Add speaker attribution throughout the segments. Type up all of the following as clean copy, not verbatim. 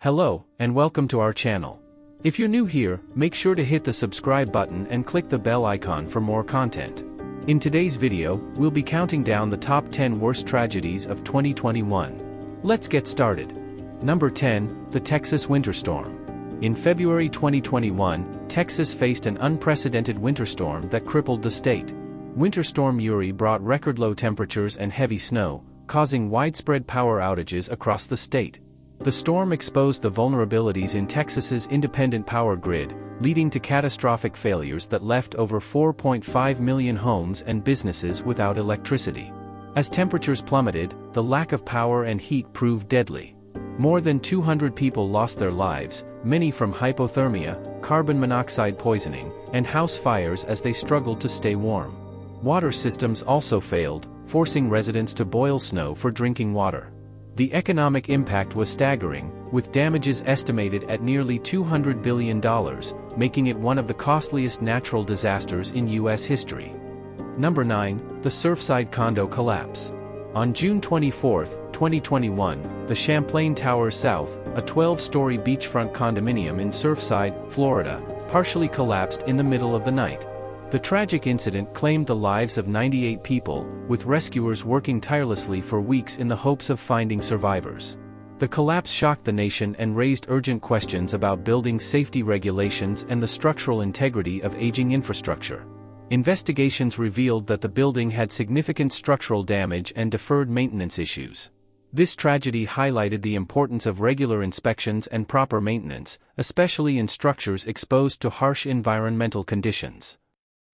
Speaker 1: Hello, and welcome to our channel. If you're new here, make sure to hit the subscribe button and click the bell icon for more content. In today's video, we'll be counting down the top 10 worst tragedies of 2021. Let's get started. Number 10, the Texas winter storm. In February 2021, Texas faced an unprecedented winter storm that crippled the state. Winter Storm Uri brought record low temperatures and heavy snow, causing widespread power outages across the state. The storm exposed the vulnerabilities in Texas's independent power grid, leading to catastrophic failures that left over 4.5 million homes and businesses without electricity. As temperatures plummeted, the lack of power and heat proved deadly. More than 200 people lost their lives, many from hypothermia, carbon monoxide poisoning, and house fires as they struggled to stay warm. Water systems also failed, forcing residents to boil snow for drinking water. The economic impact was staggering, with damages estimated at nearly $200 billion, making it one of the costliest natural disasters in U.S. history. Number 9, the Surfside condo collapse. On June 24, 2021, the Champlain Towers South, a 12-story beachfront condominium in Surfside, Florida, partially collapsed in the middle of the night. The tragic incident claimed the lives of 98 people, with rescuers working tirelessly for weeks in the hopes of finding survivors. The collapse shocked the nation and raised urgent questions about building safety regulations and the structural integrity of aging infrastructure. Investigations revealed that the building had significant structural damage and deferred maintenance issues. This tragedy highlighted the importance of regular inspections and proper maintenance, especially in structures exposed to harsh environmental conditions.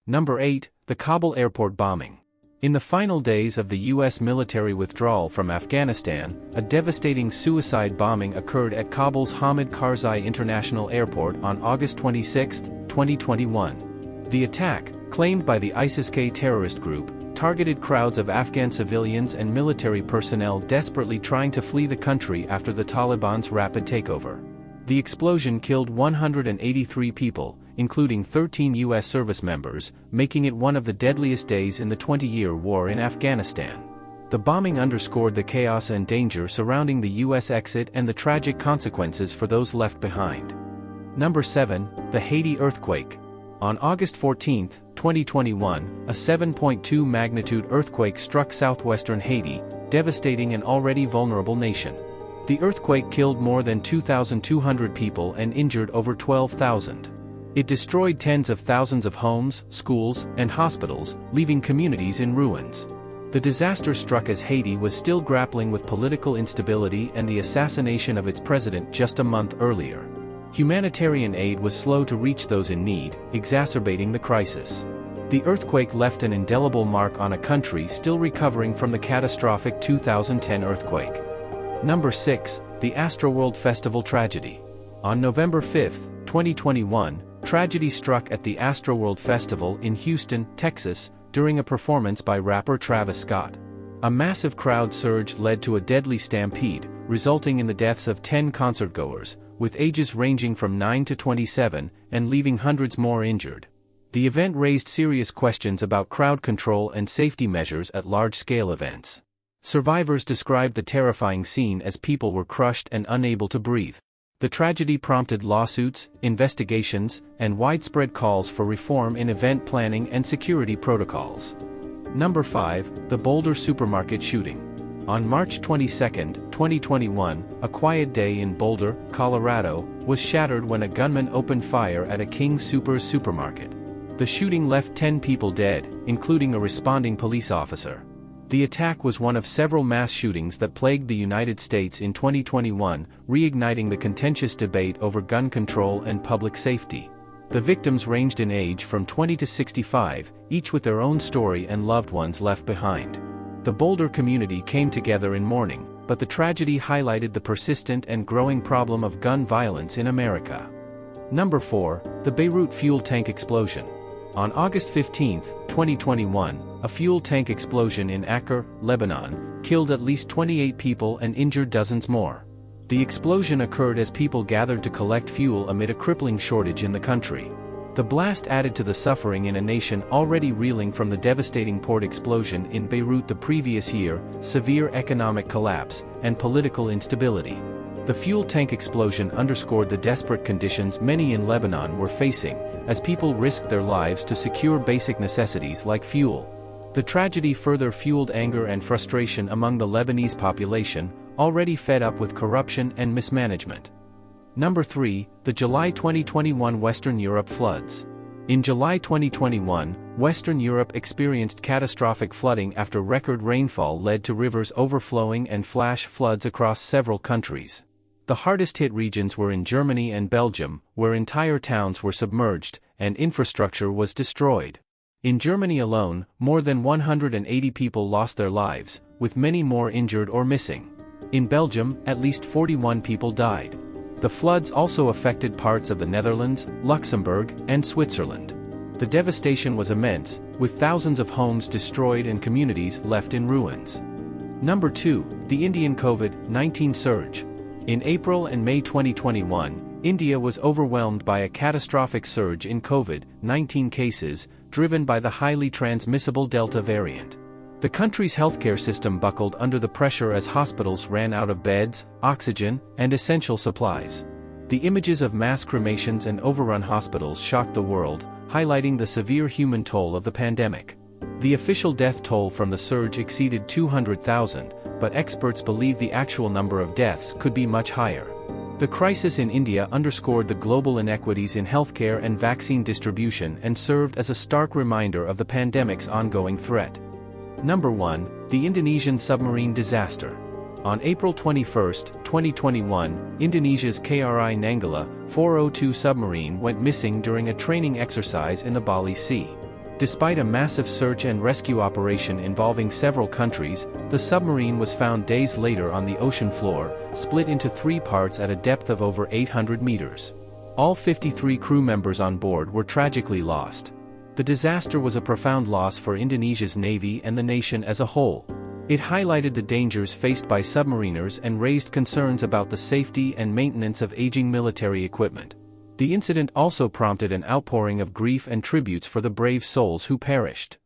Speaker 1: Number 8, the Kabul airport bombing. In the final days of the U.S. military withdrawal from Afghanistan, a devastating suicide bombing occurred at Kabul's Hamid Karzai International Airport on August 26, 2021. The attack, claimed by the ISIS-K terrorist group, targeted crowds of Afghan civilians and military personnel desperately trying to flee the country after the Taliban's rapid takeover. The explosion killed 183 people, including 13 U.S. service members, making it one of the deadliest days in the 20-year war in Afghanistan. The bombing underscored the chaos and danger surrounding the U.S. exit and the tragic consequences for those left behind. Number 7, the Haiti earthquake. On August 14, 2021, a 7.2 magnitude earthquake struck southwestern Haiti, devastating an already vulnerable nation. The earthquake killed more than 2,200 people and injured over 12,000. It destroyed tens of thousands of homes, schools, and hospitals, leaving communities in ruins. The disaster struck as Haiti was still grappling with political instability and the assassination of its president just a month earlier. Humanitarian aid was slow to reach those in need, exacerbating the crisis. The earthquake left an indelible mark on a country still recovering from the catastrophic 2010 earthquake. Number 6, the Astroworld Festival tragedy. On November 5, 2021, tragedy struck at the Astroworld Festival in Houston, Texas, during a performance by rapper Travis Scott. A massive crowd surge led to a deadly stampede, resulting in the deaths of 10 concertgoers, with ages ranging from 9 to 27, and leaving hundreds more injured. The event raised serious questions about crowd control and safety measures at large-scale events. Survivors described the terrifying scene as people were crushed and unable to breathe. The tragedy prompted lawsuits, investigations, and widespread calls for reform in event planning and security protocols. Number 5, the Boulder supermarket shooting. On March 22, 2021, a quiet day in Boulder, Colorado, was shattered when a gunman opened fire at a King Soopers supermarket. The shooting left 10 people dead, including a responding police officer. The attack was one of several mass shootings that plagued the United States in 2021, reigniting the contentious debate over gun control and public safety. The victims ranged in age from 20 to 65, each with their own story and loved ones left behind. The Boulder community came together in mourning, but the tragedy highlighted the persistent and growing problem of gun violence in America. Number 4, the Beirut fuel tank explosion. On August 15, 2021, a fuel tank explosion in Acre, Lebanon, killed at least 28 people and injured dozens more. The explosion occurred as people gathered to collect fuel amid a crippling shortage in the country. The blast added to the suffering in a nation already reeling from the devastating port explosion in Beirut the previous year, severe economic collapse, and political instability. The fuel tank explosion underscored the desperate conditions many in Lebanon were facing, as people risked their lives to secure basic necessities like fuel. The tragedy further fueled anger and frustration among the Lebanese population, already fed up with corruption and mismanagement. Number 3, the July 2021 Western Europe floods. In July 2021, Western Europe experienced catastrophic flooding after record rainfall led to rivers overflowing and flash floods across several countries. The hardest-hit regions were in Germany and Belgium, where entire towns were submerged, and infrastructure was destroyed. In Germany alone, more than 180 people lost their lives, with many more injured or missing. In Belgium, at least 41 people died. The floods also affected parts of the Netherlands, Luxembourg, and Switzerland. The devastation was immense, with thousands of homes destroyed and communities left in ruins. Number 2, the Indian COVID-19 surge. In April and May 2021, India was overwhelmed by a catastrophic surge in COVID-19 cases, driven by the highly transmissible Delta variant. The country's healthcare system buckled under the pressure as hospitals ran out of beds, oxygen, and essential supplies. The images of mass cremations and overrun hospitals shocked the world, highlighting the severe human toll of the pandemic. The official death toll from the surge exceeded 200,000, but experts believe the actual number of deaths could be much higher. The crisis in India underscored the global inequities in healthcare and vaccine distribution and served as a stark reminder of the pandemic's ongoing threat. Number 1, the Indonesian submarine disaster. On April 21, 2021, Indonesia's KRI Nanggala 402 submarine went missing during a training exercise in the Bali Sea. Despite a massive search and rescue operation involving several countries, the submarine was found days later on the ocean floor, split into 3 parts at a depth of over 800 meters. All 53 crew members on board were tragically lost. The disaster was a profound loss for Indonesia's navy and the nation as a whole. It highlighted the dangers faced by submariners and raised concerns about the safety and maintenance of aging military equipment. The incident also prompted an outpouring of grief and tributes for the brave souls who perished.